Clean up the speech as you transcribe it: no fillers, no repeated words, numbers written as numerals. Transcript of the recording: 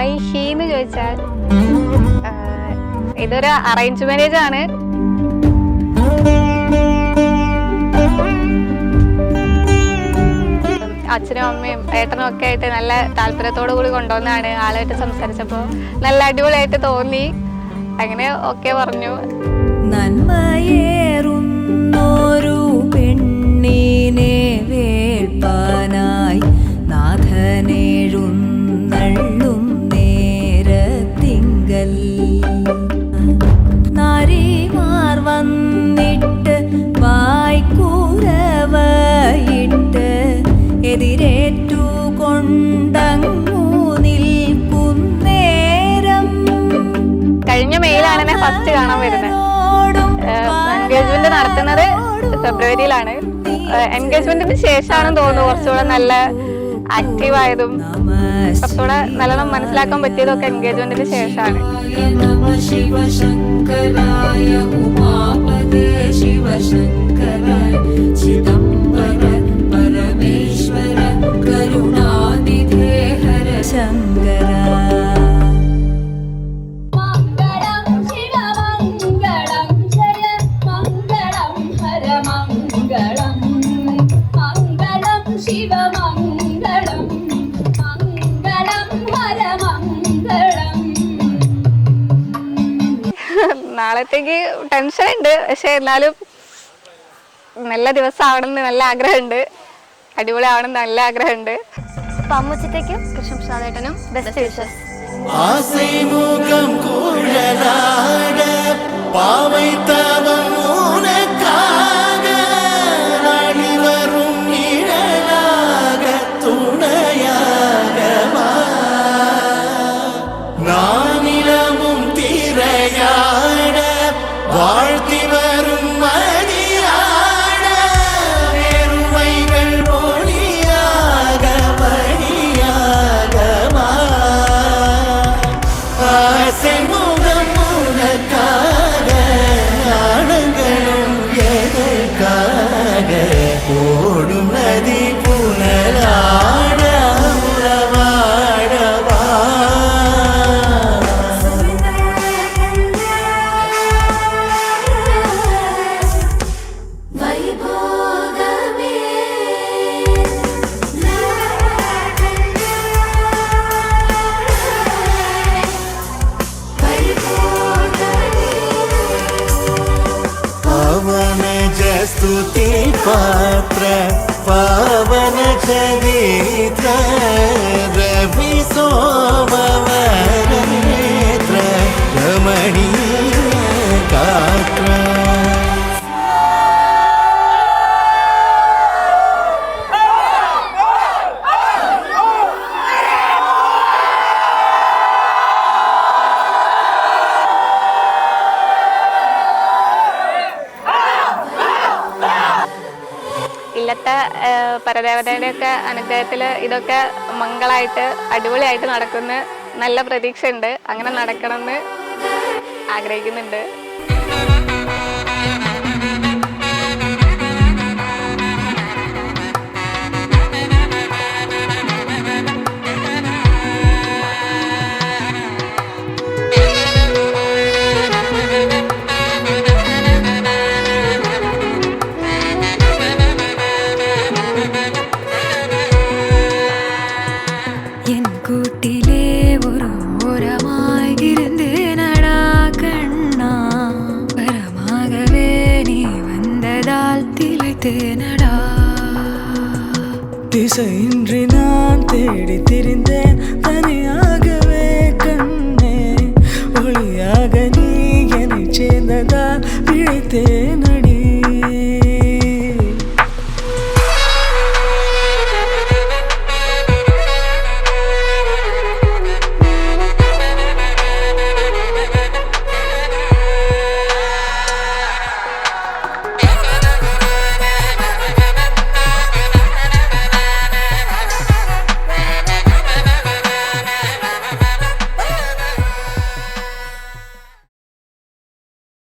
Y he എന്ന് ചോദിച്ചാൽ ഇതൊരു അറേഞ്ച് മാരേജ് ആണ്. അച്ഛനും അമ്മയും ഏട്ടനും ഒക്കെ ആയിട്ട് നല്ല താല്പര്യത്തോടു കൂടി കൊണ്ടുവന്നാണ്. ആളായിട്ട് സംസാരിച്ചപ്പോൾ നല്ല അടിപൊളിയായിട്ട് തോന്നി. അങ്ങനെ ഓക്കെ പറഞ്ഞു. നന്മയേറുന്നൊരു പെണ്ണിനെ വേൾപ്പാനായി നാഥനെഴുന്നള്ളും നേരത്തിങ്കൽ നാരിമാർ വന്നിട്ട് വായ്ക്കൂരവയിട്ട് എതിരേറ്റു കൊണ്ടങ്ങു നിൽക്കുന്നേരം. കഴിഞ്ഞ മെയിലാണ് ഞാൻ ഫസ്റ്റ് കാണാൻ വരുന്നത്. എൻഗേജ്മെന്റ് നടത്തുന്നത് ഫെബ്രുവരിയിലാണ്. എൻഗേജ്മെന്റിന് ശേഷമാണെന്ന് തോന്നുന്നു കുറച്ചുകൂടെ നല്ല ആക്റ്റീവായതും കുറച്ചുകൂടെ നല്ലോണം മനസ്സിലാക്കാൻ പറ്റിയതൊക്കെ എൻഗേജ്മെന്റിന് ശേഷമാണ്. നാളത്തേക്ക് ടെൻഷൻ ഉണ്ട്, പക്ഷെ എന്നാലും നല്ല ദിവസം ആവണമെന്ന് നല്ല ആഗ്രഹമുണ്ട്. അടിപൊളി ആവണമെന്ന് നല്ല ആഗ്രഹമുണ്ട്. അമ്മച്ചത്തേക്കും കൃഷ്ണപ്രസാദേട്ടനും ബെസ്റ്റ് വിഷസ്. स्तुति पात्र पावन चरित्र रवि सोमवर नेत्र रमणीय गात्र. ഇല്ലത്തെ പരദേവതയുടെ ഒക്കെ അനുഗ്രഹത്തിൽ ഇതൊക്കെ മംഗളായിട്ട് അടിപൊളിയായിട്ട് നടക്കുന്ന നല്ല പ്രതീക്ഷയുണ്ട്. അങ്ങനെ നടക്കണമെന്ന് ആഗ്രഹിക്കുന്നുണ്ട്. கூட்டிலே ஒரு ஓரமாய் இருந்தேனடா கண்ணா, வரமாகவே நீ வந்ததால் திளைத்தேனடா. திசையின்றி நான் தேடி திரிந்தேன் தனியா